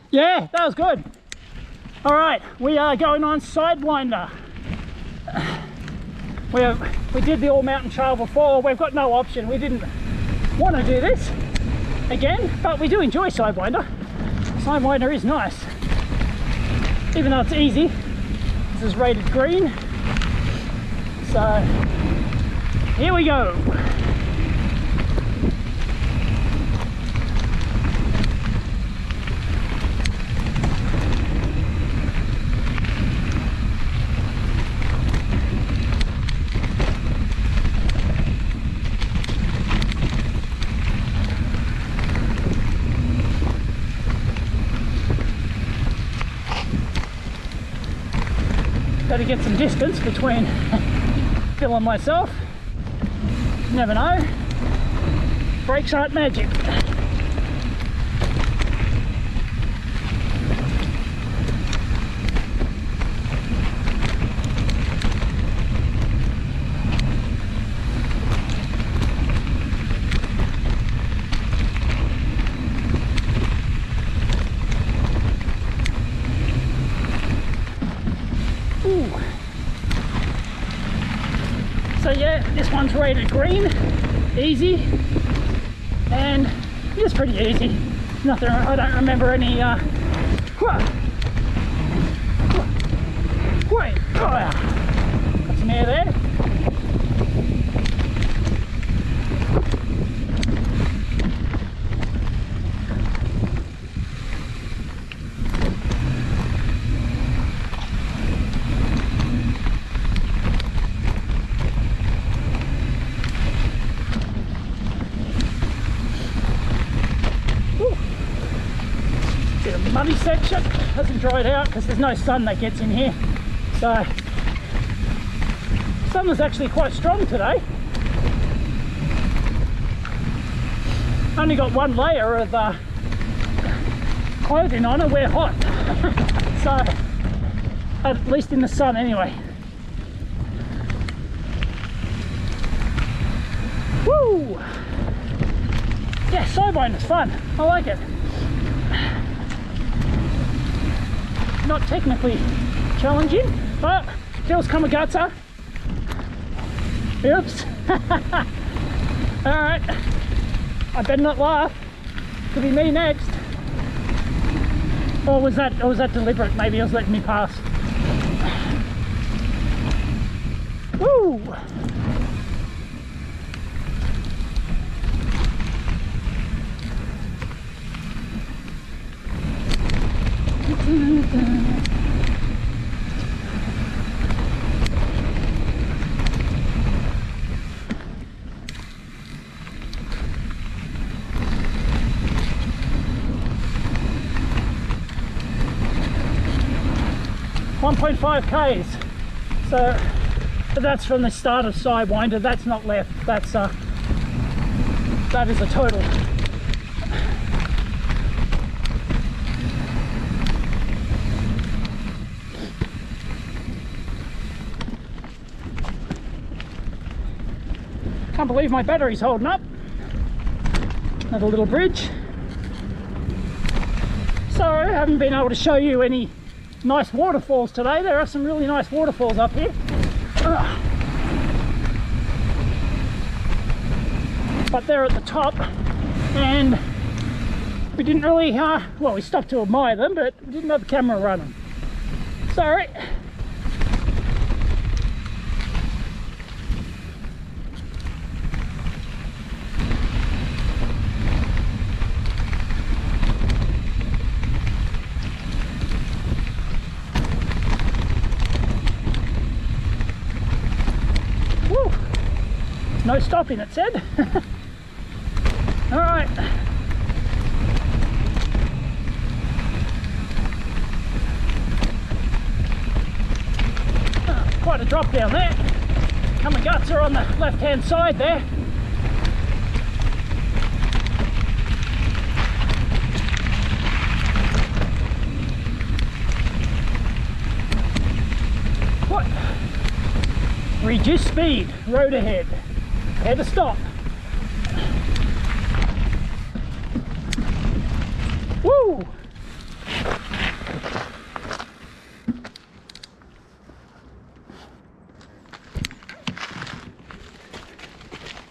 Yeah, that was good. All right, we are going on Sidewinder. We did the all mountain trail before. We've got no option. We didn't want to do this again, but we do enjoy Sidewinder. Sidewinder is nice, even though it's easy. This is rated green, so here we go. Better get some distance between Phil and myself. You never know. Brakes aren't magic. So yeah, this one's rated green, easy, and it's pretty easy. Nothing, I don't remember any, got some air there. Muddy section hasn't dried out because there's no sun that gets in here, so sun was actually quite strong today. Only got one layer of clothing on and we're hot. So at least in the sun anyway. Woo! Yeah, Sidewinder's fun. I like it. Not technically challenging, but feels Kamagata. Oops. Alright. I better not laugh. Could be me next. Or was that deliberate? Maybe it was letting me pass. Woo! .5 Ks, so that's from the start of Sidewinder. That's not left. That is a total. Can't believe my battery's holding up. Another little bridge. So I haven't been able to show you any nice waterfalls today. There are some really nice waterfalls up here. But they're at the top and we didn't really, well, we stopped to admire them, but we didn't have the camera running. Sorry. No stopping, it said. All right. Quite a drop down there. Kamagats are on the left-hand side there. What? Reduce speed, road ahead. Had to stop. Woo!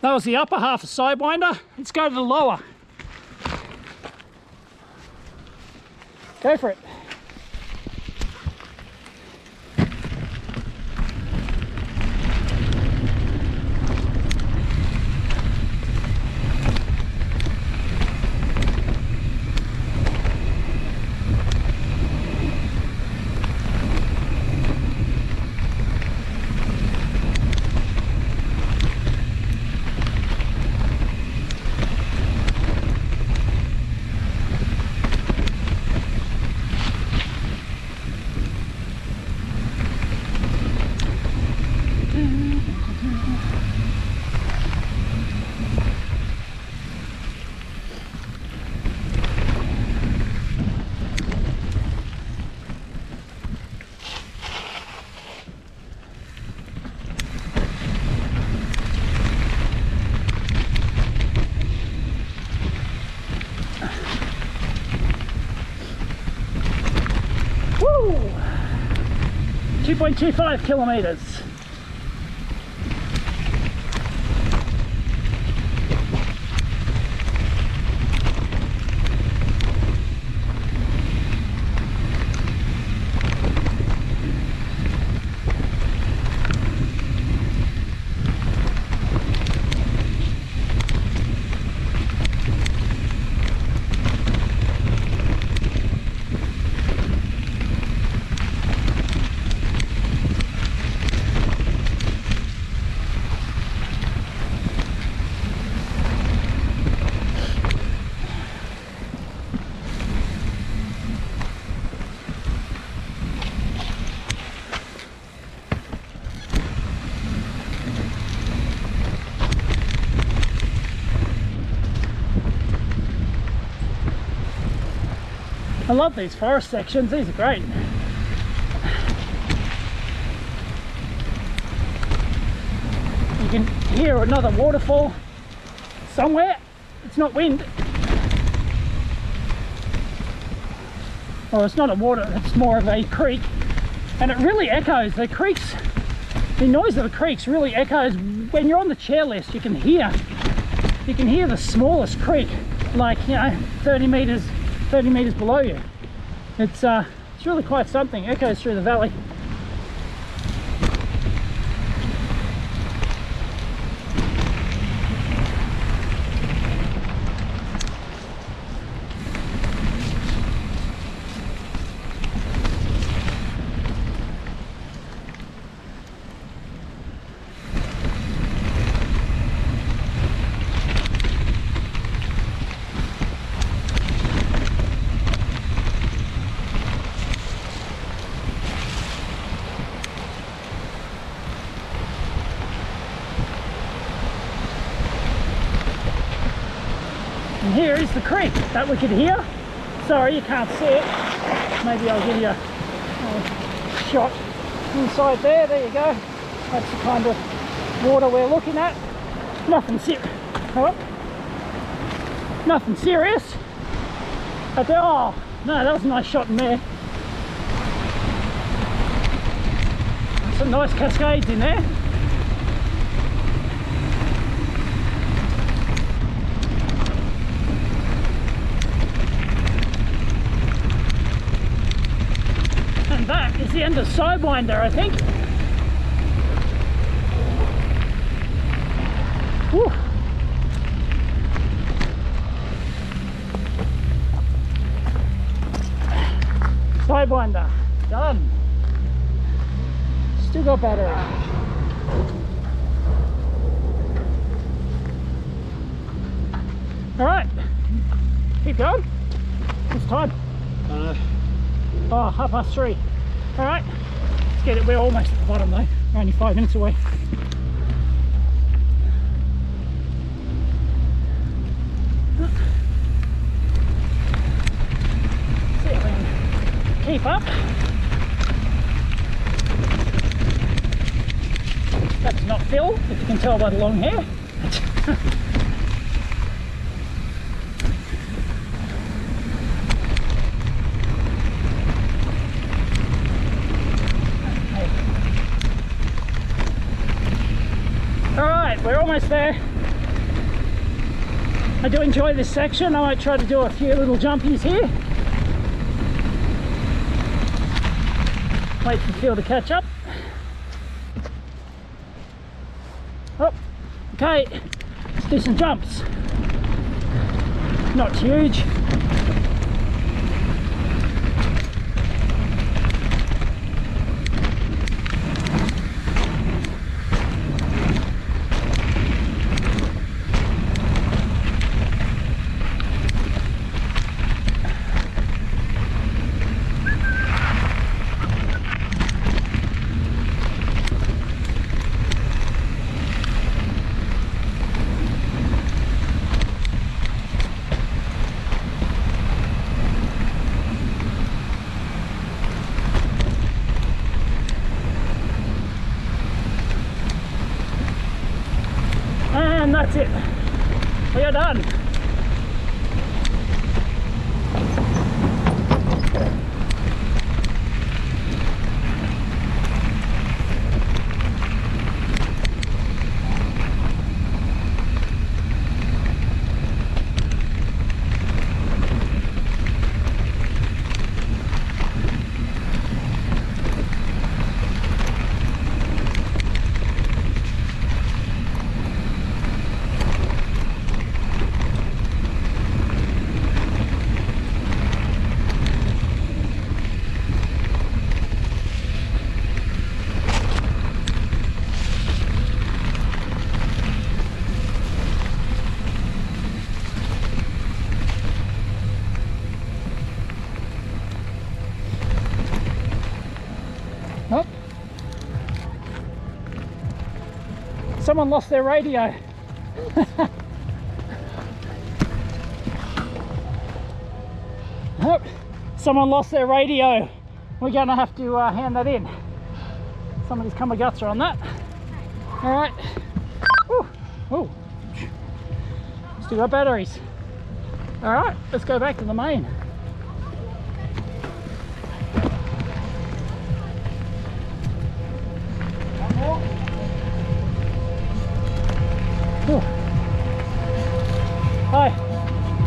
That was the upper half of Sidewinder. Let's go to the lower. Go for it. Woo! 2.25 kilometers. I love these forest sections, these are great. You can hear another waterfall somewhere. It's not wind. Well, it's not a water, it's more of a creek. And it really echoes, the creeks, the noise of the creeks really echoes. When you're on the chairlift, you can hear the smallest creek, like, you know, 30 meters below you. It's really quite something. Echoes through the valley. And here is the creek that we could hear. Sorry, you can't see it. Maybe I'll give you a shot inside there. There you go. That's the kind of water we're looking at. Nothing serious. Oh, nothing serious. But there, oh no, that was a nice shot in there. Some nice cascades in there. That is the end of Sidewinder, I think. Whew. Sidewinder, done. Still got battery. All right, keep going. What's time? Oh, 3:30. All right, let's get it. We're almost at the bottom though. We're only 5 minutes away. See if we can keep up. That's not Phil, if you can tell by the long hair. nice there. I do enjoy this section. I might try to do a few little jumpies here. Wait for Phil to catch up. Oh, okay, let's do some jumps. Not huge. And that's it. We are done. Oh. Someone lost their radio. Oh. Someone lost their radio. We're going to have to hand that in. Somebody's come a gutser on that. All right. Ooh. Ooh. Still got batteries. All right, let's go back to the main.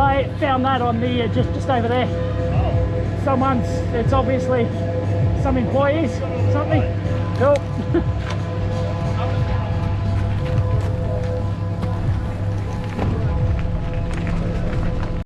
I found that on the just over there. Oh. It's obviously some employees, something. Cool.